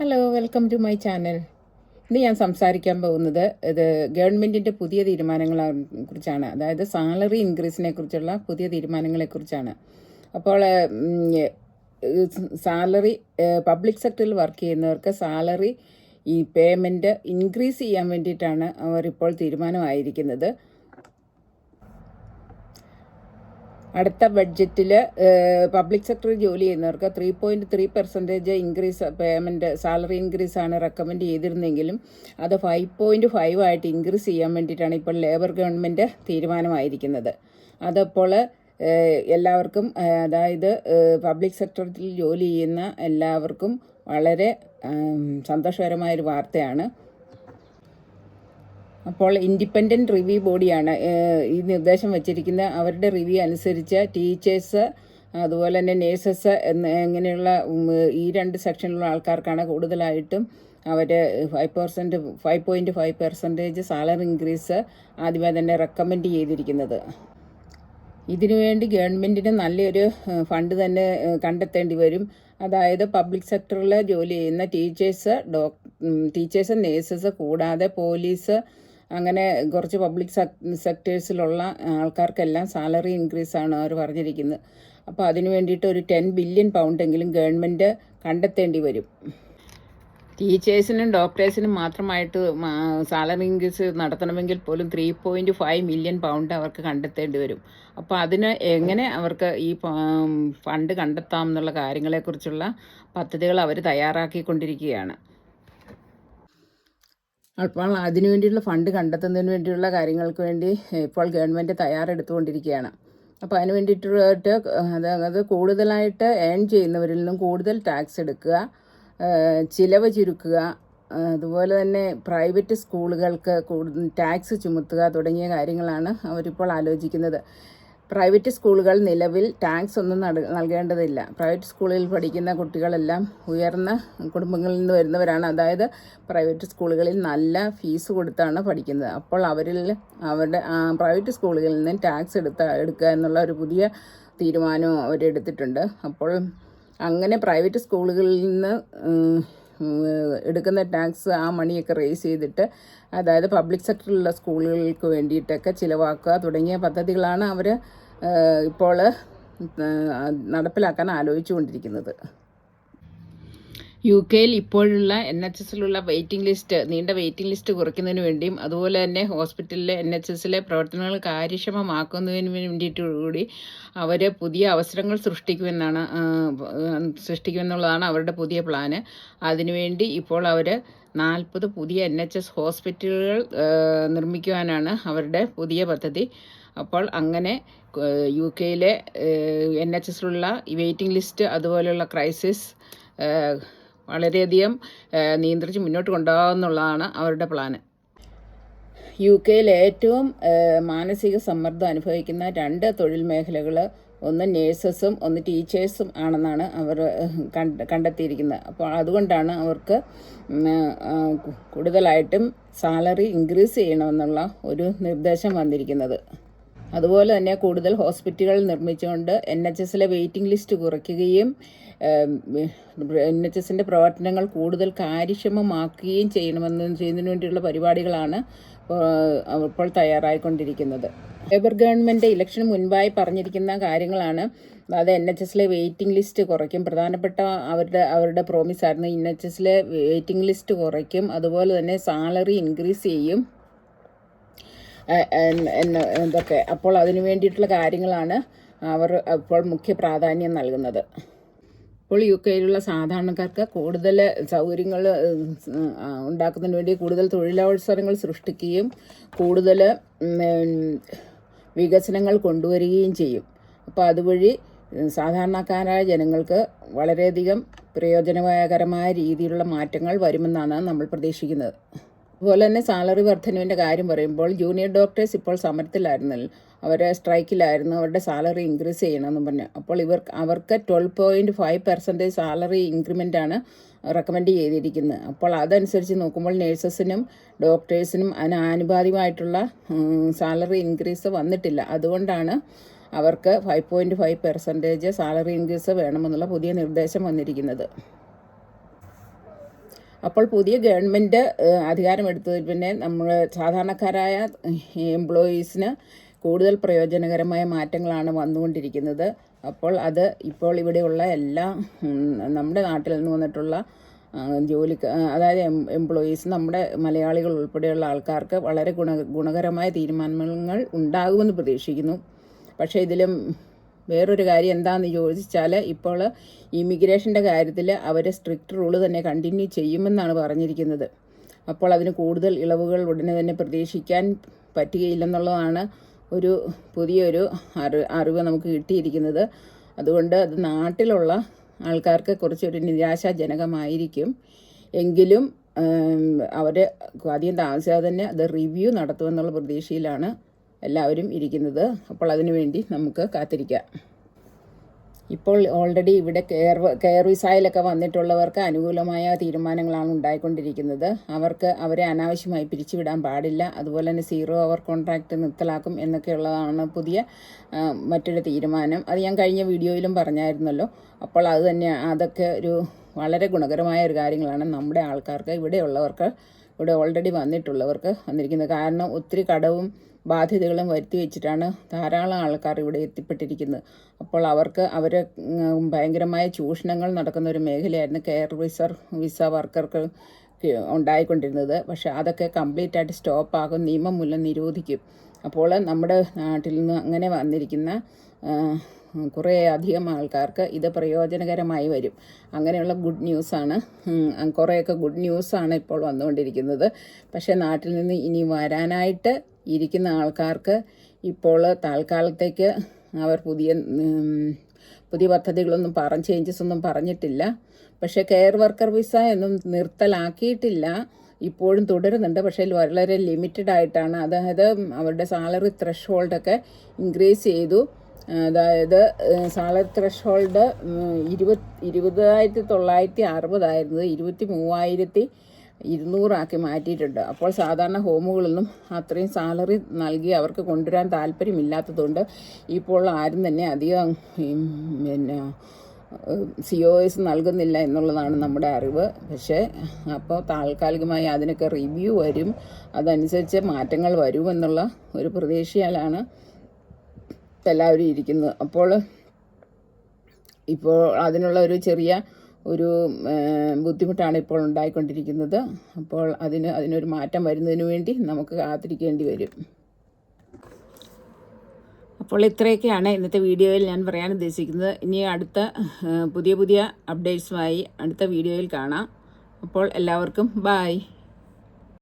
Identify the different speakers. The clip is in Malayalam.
Speaker 1: Hello, welcome to my channel. ഇന്ന് ഞാൻ സംസാരിക്കാൻ പോകുന്നത് ഗവൺമെൻറ്റിൻ്റെ പുതിയ തീരുമാനങ്ങളെ കുറിച്ചാണ്. അതായത് സാലറി ഇൻക്രീസിനെ കുറിച്ചുള്ള പുതിയ തീരുമാനങ്ങളെക്കുറിച്ചാണ്. അപ്പോൾ സാലറി പബ്ലിക് സെക്ടറിൽ വർക്ക് ചെയ്യുന്നവർക്ക് സാലറി പേയ്മെൻറ്റ് ഇൻക്രീസ് ചെയ്യാൻ വേണ്ടിയിട്ടാണ് അവരിപ്പോൾ തീരുമാനമായിരിക്കുന്നത്. അടുത്ത ബഡ്ജറ്റിൽ പബ്ലിക് സെക്ടറിൽ ജോലി ചെയ്യുന്നവർക്ക് 3.3% ഇൻക്രീസ് പേയ്മെൻറ്റ് സാലറി ഇൻക്രീസാണ് റെക്കമെൻഡ് ചെയ്തിരുന്നെങ്കിലും അത് 5.5 ആയിട്ട് ഇൻക്രീസ് ചെയ്യാൻ വേണ്ടിയിട്ടാണ് ഇപ്പോൾ ലേബർ ഗവൺമെൻറ് തീരുമാനമായിരിക്കുന്നത്. അതപ്പോൾ എല്ലാവർക്കും, അതായത് പബ്ലിക് സെക്ടറിൽ ജോലി ചെയ്യുന്ന എല്ലാവർക്കും വളരെ സന്തോഷകരമായൊരു വാർത്തയാണ്. അപ്പോൾ ഇൻഡിപെൻഡൻറ്റ് റിവ്യൂ ബോഡിയാണ് ഈ നിർദ്ദേശം വച്ചിരിക്കുന്നത്. അവരുടെ റിവ്യൂ അനുസരിച്ച് ടീച്ചേഴ്സ്, അതുപോലെ തന്നെ നേഴ്സസ് ഇങ്ങനെയുള്ള ഈ രണ്ട് സെക്ഷനിലുള്ള ആൾക്കാർക്കാണ് കൂടുതലായിട്ടും അവർ 5.5% സാലറി ഇൻക്രീസ് ആദ്യമേ തന്നെ റെക്കമെൻഡ് ചെയ്തിരിക്കുന്നത്. ഇതിനുവേണ്ടി ഗവൺമെൻറ്റിന് നല്ലൊരു ഫണ്ട് തന്നെ കണ്ടെത്തേണ്ടി വരും. അതായത് പബ്ലിക് സെക്ടറിൽ ജോലി ചെയ്യുന്ന ടീച്ചേഴ്സ്, നേഴ്സസ് കൂടാതെ പോലീസ്, അങ്ങനെ കുറച്ച് പബ്ലിക് സെക്ടേഴ്സിലുള്ള ആൾക്കാർക്കെല്ലാം സാലറി ഇൻക്രീസാണ് അവർ പറഞ്ഞിരിക്കുന്നത്. അപ്പോൾ അതിന് വേണ്ടിയിട്ട് ഒരു 10 ബില്യൺ പൗണ്ടെങ്കിലും ഗവൺമെൻറ് കണ്ടെത്തേണ്ടി വരും. ടീച്ചേഴ്സിനും ഡോക്ടേഴ്സിനും മാത്രമായിട്ട് സാലറി ഇൻക്രീസ് നടത്തണമെങ്കിൽ പോലും 3.5 മില്യൺ പൗണ്ട് അവർക്ക് കണ്ടെത്തേണ്ടി വരും. അപ്പോൾ അതിന് എങ്ങനെ അവർക്ക് ഈ ഫണ്ട് കണ്ടെത്താം എന്നുള്ള കാര്യങ്ങളെക്കുറിച്ചുള്ള പദ്ധതികൾ അവർ തയ്യാറാക്കിക്കൊണ്ടിരിക്കുകയാണ്. അപ്പോൾ അതിനു വേണ്ടിയുള്ള ഫണ്ട് കണ്ടെത്തുന്നതിന് വേണ്ടിയുള്ള കാര്യങ്ങൾക്ക് വേണ്ടി ഇപ്പോൾ ഗവൺമെൻറ് തയ്യാറെടുത്തുകൊണ്ടിരിക്കുകയാണ്. അപ്പോൾ അതിന് വേണ്ടിയിട്ട് അത് കൂടുതലായിട്ട് ഏൺ ചെയ്യുന്നവരിൽ നിന്നും കൂടുതൽ ടാക്സ് എടുക്കുക, ചിലവ് ചുരുക്കുക, അതുപോലെ തന്നെ പ്രൈവറ്റ് സ്കൂളുകൾക്ക് ടാക്സ് ചുമത്തുക തുടങ്ങിയ കാര്യങ്ങളാണ് അവരിപ്പോൾ ആലോചിക്കുന്നത്. പ്രൈവറ്റ് സ്കൂളുകൾ നിലവിൽ ടാക്സ് ഒന്നും നൽകേണ്ടതില്ല. പ്രൈവറ്റ് സ്കൂളിൽ പഠിക്കുന്ന കുട്ടികളെല്ലാം ഉയർന്ന കുടുംബങ്ങളിൽ നിന്ന് വരുന്നവരാണ്. അതായത് പ്രൈവറ്റ് സ്കൂളുകളിൽ നല്ല ഫീസ് കൊടുത്താണ് പഠിക്കുന്നത്. അപ്പോൾ അവരുടെ പ്രൈവറ്റ് സ്കൂളുകളിൽ നിന്ന് ടാക്സ് എടുക്കുക എന്നുള്ള ഒരു പുതിയ തീരുമാനവും അവരെടുത്തിട്ടുണ്ട്. അപ്പോൾ അങ്ങനെ പ്രൈവറ്റ് സ്കൂളുകളിൽ നിന്ന് എടുക്കുന്ന ടാക്സ്, ആ മണിയൊക്കെ റേസ് ചെയ്തിട്ട്, അതായത് പബ്ലിക് സെക്ടറിലുള്ള സ്കൂളുകൾക്ക് വേണ്ടിയിട്ടൊക്കെ ചിലവാക്കുക തുടങ്ങിയ പദ്ധതികളാണ് അവർ ഇപ്പോൾ നടപ്പിലാക്കാൻ ആലോചിച്ചുകൊണ്ടിരിക്കുന്നത്. UK-യിൽ ഇപ്പോഴുള്ള NHS-ലുള്ള നീണ്ട വെയിറ്റിംഗ് ലിസ്റ്റ് കുറയ്ക്കുന്നതിന് വേണ്ടിയും, അതുപോലെ തന്നെ ഹോസ്പിറ്റലിലെ NHS-ലെ പ്രവർത്തനങ്ങൾ കാര്യക്ഷമമാക്കുന്നതിന് വേണ്ടിയിട്ട് കൂടി അവർ പുതിയ അവസരങ്ങൾ സൃഷ്ടിക്കുമെന്നുള്ളതാണ് അവരുടെ പുതിയ പ്ലാന്. അതിനുവേണ്ടി ഇപ്പോൾ അവർ 40 പുതിയ NHS ഹോസ്പിറ്റലുകൾ നിർമ്മിക്കുവാനാണ് അവരുടെ പുതിയ പദ്ധതി. അപ്പോൾ അങ്ങനെ UK-യിലെ NHS-ലുള്ള വെയിറ്റിംഗ് ലിസ്റ്റ്, അതുപോലെയുള്ള ക്രൈസിസ് വളരെയധികം നിയന്ത്രിച്ച് മുന്നോട്ട് കൊണ്ടുപോകാമെന്നുള്ളതാണ് അവരുടെ പ്ലാന്. UK-യിൽ ഏറ്റവും മാനസിക സമ്മർദ്ദം അനുഭവിക്കുന്ന 2 തൊഴിൽ മേഖലകൾ, ഒന്ന് നേഴ്സസും ഒന്ന് ടീച്ചേഴ്സും ആണെന്നാണ് അവർ കണ്ടെത്തിയിരിക്കുന്നത്. അപ്പോൾ അതുകൊണ്ടാണ് അവർക്ക് കൂടുതലായിട്ടും സാലറി ഇൻക്രീസ് ചെയ്യണമെന്നുള്ള ഒരു നിർദ്ദേശം വന്നിരിക്കുന്നത്. അതുപോലെ തന്നെ കൂടുതൽ ഹോസ്പിറ്റലുകൾ നിർമ്മിച്ചുകൊണ്ട് NHS-ലെ വെയിറ്റിംഗ് ലിസ്റ്റ് കുറയ്ക്കുകയും NHS-ൻ്റെ പ്രവർത്തനങ്ങൾ കൂടുതൽ കാര്യക്ഷമമാക്കുകയും ചെയ്യുന്നതിന് വേണ്ടിയുള്ള പരിപാടികളാണ് ഇപ്പോൾ തയ്യാറായിക്കൊണ്ടിരിക്കുന്നത്. ലേബർ ഗവൺമെൻറ് ഇലക്ഷന് മുൻപായി പറഞ്ഞിരിക്കുന്ന കാര്യങ്ങളാണ്. അതായത് NHS-ലെ വെയിറ്റിംഗ് ലിസ്റ്റ് കുറയ്ക്കും. പ്രധാനപ്പെട്ട അവരുടെ പ്രോമിസായിരുന്നു NHS-ലെ വെയിറ്റിംഗ് ലിസ്റ്റ് കുറയ്ക്കും, അതുപോലെ തന്നെ സാലറി ഇൻക്രീസ് ചെയ്യും എന്തൊക്കെ. അപ്പോൾ അതിനു വേണ്ടിയിട്ടുള്ള കാര്യങ്ങളാണ് അവർ ഇപ്പോൾ മുഖ്യ പ്രാധാന്യം നൽകുന്നത്. ഇപ്പോൾ UK-യിലുള്ള സാധാരണക്കാർക്ക് കൂടുതൽ സൗകര്യങ്ങൾ ഉണ്ടാക്കുന്നതിന് വേണ്ടി കൂടുതൽ തൊഴിലവസരങ്ങൾ സൃഷ്ടിക്കുകയും കൂടുതൽ വികസനങ്ങൾ കൊണ്ടുവരികയും ചെയ്യും. അപ്പോൾ അതുവഴി സാധാരണക്കാരായ ജനങ്ങൾക്ക് വളരെയധികം പ്രയോജനകരമായ രീതിയിലുള്ള മാറ്റങ്ങൾ വരുമെന്നാണ് നമ്മൾ പ്രതീക്ഷിക്കുന്നത്. അതുപോലെ തന്നെ സാലറി വർധനവിൻ്റെ കാര്യം പറയുമ്പോൾ ജൂനിയർ ഡോക്ടേഴ്സ് ഇപ്പോൾ സമരത്തിലായിരുന്നല്ലോ, അവർ സ്ട്രൈക്കിലായിരുന്നു. അവരുടെ സാലറി ഇൻക്രീസ് ചെയ്യണമെന്ന് പറഞ്ഞു. അപ്പോൾ അവർക്ക് 12.5% സാലറി ഇൻക്രിമെൻ്റാണ് റെക്കമെൻഡ് ചെയ്തിരിക്കുന്നത്. അപ്പോൾ അതനുസരിച്ച് നോക്കുമ്പോൾ നേഴ്സസിനും ഡോക്ടേഴ്സിനും അതിന് ആനുപാതികമായിട്ടുള്ള സാലറി ഇൻക്രീസ് വന്നിട്ടില്ല. അതുകൊണ്ടാണ് അവർക്ക് 5.5% സാലറി ഇൻക്രീസ് വേണമെന്നുള്ള പുതിയ നിർദ്ദേശം വന്നിരിക്കുന്നത്. അപ്പോൾ പുതിയ ഗവൺമെൻറ് അധികാരമെടുത്തതിൽ പിന്നെ നമ്മൾ സാധാരണക്കാരായ എംപ്ലോയീസിന് കൂടുതൽ പ്രയോജനകരമായ മാറ്റങ്ങളാണ് വന്നുകൊണ്ടിരിക്കുന്നത്. അപ്പോൾ അത് ഇപ്പോൾ ഇവിടെയുള്ള എല്ലാ നമ്മുടെ നാട്ടിൽ നിന്ന് വന്നിട്ടുള്ള അതായത് എംപ്ലോയീസ്, നമ്മുടെ മലയാളികൾ ഉൾപ്പെടെയുള്ള ആൾക്കാർക്ക് വളരെ ഗുണകരമായ തീരുമാനങ്ങൾ ഉണ്ടാകുമെന്ന് പ്രതീക്ഷിക്കുന്നു. പക്ഷേ ഇതിലും വേറൊരു കാര്യം എന്താണെന്ന് ചോദിച്ചാൽ, ഇപ്പോൾ ഇമിഗ്രേഷൻ്റെ കാര്യത്തിൽ അവർ സ്ട്രിക്റ്റ് റൂള് തന്നെ കണ്ടിന്യൂ ചെയ്യുമെന്നാണ് പറഞ്ഞിരിക്കുന്നത്. അപ്പോൾ അതിന് കൂടുതൽ ഇളവുകൾ ഉടനെ തന്നെ പ്രതീക്ഷിക്കാൻ പറ്റുകയില്ലെന്നുള്ളതാണ് ഒരു പുതിയൊരു അറിവ് നമുക്ക് കിട്ടിയിരിക്കുന്നത്. അതുകൊണ്ട് അത് നാട്ടിലുള്ള ആൾക്കാർക്ക് കുറച്ചൊരു നിരാശാജനകമായിരിക്കും. എങ്കിലും അവർ അധികം താമസിയാതെ തന്നെ അത് റിവ്യൂ നടത്തുമെന്നുള്ള പ്രതീക്ഷയിലാണ് എല്ലാവരും ഇരിക്കുന്നത്. അപ്പോൾ അതിനു വേണ്ടി നമുക്ക് കാത്തിരിക്കാം. ഇപ്പോൾ ഓൾറെഡി ഇവിടെ കെയർ വിസയിലൊക്കെ വന്നിട്ടുള്ളവർക്ക് അനുകൂലമായ തീരുമാനങ്ങളാണ് ഉണ്ടായിക്കൊണ്ടിരിക്കുന്നത്. അവരെ അനാവശ്യമായി പിരിച്ചുവിടാൻ പാടില്ല. അതുപോലെ തന്നെ 0 അവർ കോൺട്രാക്റ്റ് നിർത്തലാക്കും എന്നൊക്കെയുള്ളതാണ് പുതിയ മറ്റൊരു തീരുമാനം. അത് ഞാൻ കഴിഞ്ഞ വീഡിയോയിലും പറഞ്ഞായിരുന്നല്ലോ. അപ്പോൾ അതൊക്കെ ഒരു വളരെ ഗുണകരമായ ഒരു കാര്യങ്ങളാണ് നമ്മുടെ ആൾക്കാർക്ക്, ഇവിടെ ഓൾറെഡി വന്നിട്ടുള്ളവർക്ക് വന്നിരിക്കുന്നത്. കാരണം ഒത്തിരി കടവും ബാധ്യതകളും വരുത്തി വെച്ചിട്ടാണ് ധാരാളം ആൾക്കാർ ഇവിടെ എത്തിപ്പെട്ടിരിക്കുന്നത്. അപ്പോൾ അവർ ഭയങ്കരമായ ചൂഷണങ്ങൾ നടക്കുന്ന ഒരു മേഖലയായിരുന്നു കെയർ വിസ വർക്കർക്ക് ഉണ്ടായിക്കൊണ്ടിരുന്നത്. പക്ഷേ അതൊക്കെ കംപ്ലീറ്റ് ആയിട്ട് സ്റ്റോപ്പാകും, നിയമം മൂലം നിരോധിക്കും. അപ്പോൾ നമ്മുടെ നാട്ടിൽ നിന്ന് അങ്ങനെ വന്നിരിക്കുന്ന കുറേ അധികം ആൾക്കാർക്ക് ഇത് പ്രയോജനകരമായി വരും. അങ്ങനെയുള്ള ഗുഡ് ന്യൂസാണ്, കുറേയൊക്കെ ഗുഡ് ന്യൂസാണ് ഇപ്പോൾ വന്നുകൊണ്ടിരിക്കുന്നത്. പക്ഷേ നാട്ടിൽ നിന്ന് ഇനി വരാനായിട്ട് ഇരിക്കുന്ന ആൾക്കാർക്ക് ഇപ്പോൾ താൽക്കാലത്തേക്ക് അവർ പുതിയ പദ്ധതികളൊന്നും ചേഞ്ചസ് ഒന്നും പറഞ്ഞിട്ടില്ല. പക്ഷേ കെയർ വർക്കർ വിസ ഒന്നും നിർത്തലാക്കിയിട്ടില്ല, ഇപ്പോഴും തുടരുന്നുണ്ട്. പക്ഷേ വളരെ ലിമിറ്റഡ് ആയിട്ടാണ്. അതായത് അവരുടെ സാലറി ത്രഷ്-ഹോൾഡൊക്കെ ഇൻക്രീസ് ചെയ്തു. അതായത് സാലറി ത്രഷ്-ഹോൾഡ് 20,960 ആയിരുന്നത് 23,200 ആക്കി മാറ്റിയിട്ടുണ്ട്. അപ്പോൾ സാധാരണ ഹോമുകളൊന്നും അത്രയും സാലറി നൽകി അവർക്ക് കൊണ്ടുവരാൻ താല്പര്യമില്ലാത്തതുകൊണ്ട് ഇപ്പോൾ ആരും തന്നെ അധികം COS നൽകുന്നില്ല എന്നുള്ളതാണ് നമ്മുടെ അറിവ്. പക്ഷേ അപ്പോൾ താൽക്കാലികമായി അതിനൊക്കെ റിവ്യൂ വരും, അതനുസരിച്ച് മാറ്റങ്ങൾ വരുമെന്നുള്ള ഒരു പ്രതീക്ഷയിലാണ് എല്ലാവരും ഇരിക്കുന്നത്. ഇപ്പോൾ അതിനുള്ള ഒരു ചെറിയ ബുദ്ധിമുട്ടാണ് ഇപ്പോൾ ഉണ്ടായിക്കൊണ്ടിരിക്കുന്നത്. അപ്പോൾ അതിനൊരു മാറ്റം വരുന്നതിന് വേണ്ടി നമുക്ക് കാത്തിരിക്കേണ്ടി വരും. അപ്പോൾ ഇത്രയൊക്കെയാണ് ഇന്നത്തെ വീഡിയോയിൽ ഞാൻ പറയാൻ ഉദ്ദേശിക്കുന്നത്. ഇനി അടുത്ത പുതിയ അപ്ഡേറ്റ്സുമായി അടുത്ത വീഡിയോയിൽ കാണാം. അപ്പോൾ എല്ലാവർക്കും ബായ്.